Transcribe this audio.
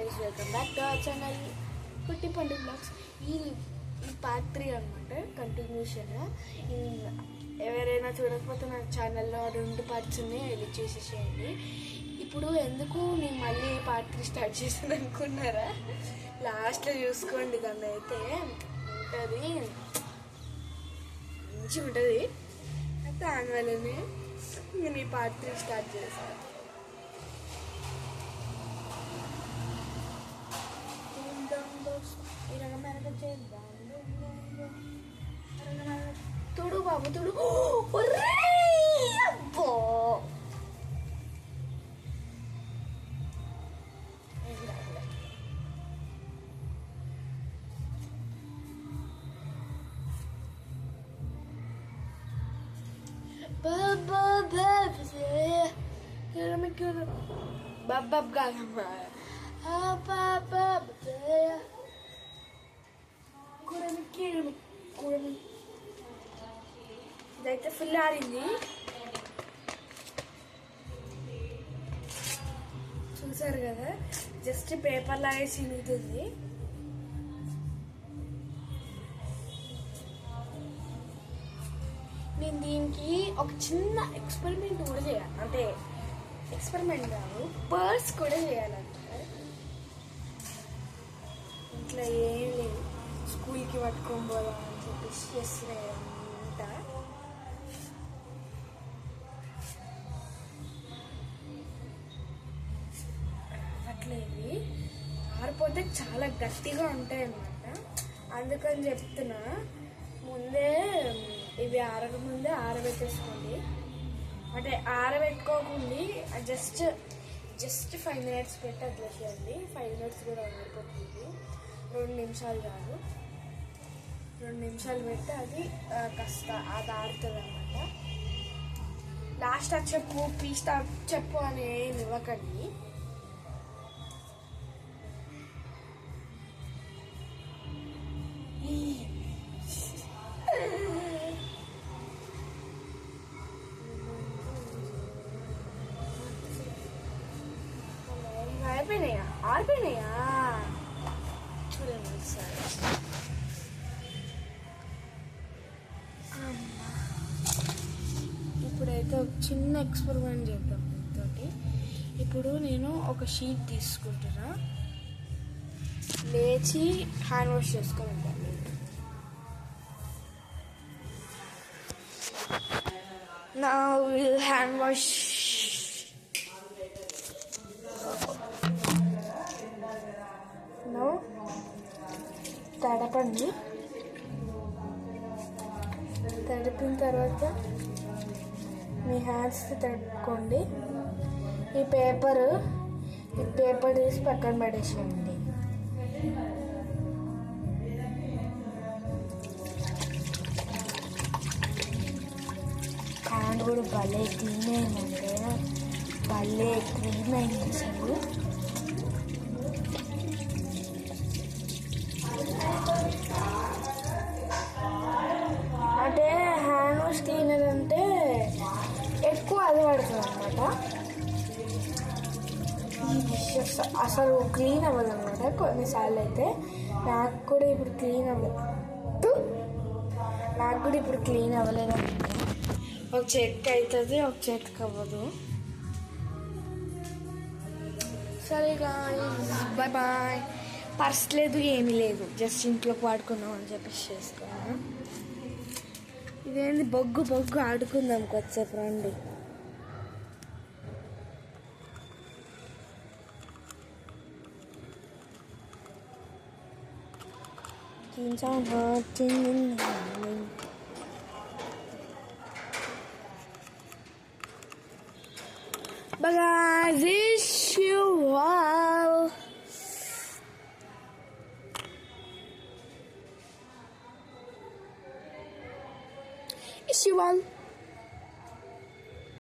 Guys, welcome back to our channel కుట్టి పండు blogs. ఈ పార్ట్ 3 అనమాట, కంటిన్యూషన్. ఎవరైనా చూడకపోతే నా ఛానల్లో 2 పార్ట్స్ ఉన్నాయి, వెళ్ళి చూసేసేయండి. ఇప్పుడు ఎందుకు నేను మళ్ళీ పార్ట్ 3 స్టార్ట్ చేసాను అనుకున్నారా? లాస్ట్లో చూసుకోండి, దాన్ని అయితే ఉంటుంది, మంచిగా ఉంటుంది. దానివల్లనే నేను ఈ పార్ట్ 3 స్టార్ట్ చేశాను. తుడు బాబు తుడు. అబ్బో బాబ్ కాదమ్మా. ఇదైతే ఫుల్ ఆరింది, చూసారు కదా, జస్ట్ పేపర్ లాగే చినుగుతుంది. నేను దీనికి ఒక చిన్న ఎక్స్పెరిమెంట్ కూడా చేయాలి, అంటే ఎక్స్పెరిమెంట్ కాదు, పర్స్ కూడా చేయాలంట. ఇట్లా ఏం లేదు, స్కూల్కి పట్టుకొని పోదాం అని చెప్పేసి చేస్తున్నాయి అంతా. అట్లేవి ఆరిపోతే చాలా గట్టిగా ఉంటాయి అన్నమాట, అందుకని చెప్తున్నా. ముందే ఇవి ఆరకముందే ఆరబెట్టేసుకోండి, అంటే ఆరబెట్టుకోకుండా జస్ట్ 5 minutes పెట్టి అట్లా చేయండి. 5 minutes కూడా ఆరిపోతుంది, 2 నిమిషాలు కాదు, 2 నిమిషాలు పెట్టి అది కాస్త అది ఆరుతుంది అన్నమాట. లాస్ట్ చెప్పు పీస్ చెప్పు అని ఏమి ఇవ్వకండి. ఆరిపోయినాయా చూడండి ఒకసారి. ఇప్పుడైతే ఒక చిన్న ఎక్స్పెరిమెంట్ చేద్దాం దీంతో. ఇప్పుడు నేను ఒక షీట్ తీసుకుంటున్నా, లేచి హ్యాండ్ వాష్ చేసుకుంటాను. నా హ్యాండ్ వాష్ తడపండి. తడిపిన తర్వాత మీ హ్యాండ్స్ తడుపుకోండి. ఈ పేపర్ తీసి పక్కన పడేసేయండి. హ్యాండ్ కూడా భలే క్లీన్ అయిందంటే, భలే క్లీన్ అయింది అసలు. అంటే హ్యాండ్ వాష్ క్లీనర్ అంటే ఎక్కువ అది పడుతుంది అన్నమాట. ఈ డిషెస్ అసలు క్లీన్ అవ్వదు అనమాట కొన్నిసార్లు. అయితే నాకు కూడా ఇప్పుడు క్లీన్ అవ్వలేదు అనమాట. ఒక చేతికి అవుతుంది, ఒక చేతికి అవ్వదు. సరే బాయ్ బాయ్. పర్స్ లేదు, ఏమీ లేదు, జస్ట్ ఇంట్లోకి వాడుకుందాం అని చెప్పేసి చేసుకున్నాను. ఇదేంది బొగ్గు ఆడుకుందాం కొద్దిసేపు రండి. Bye guys, wish you all wish you all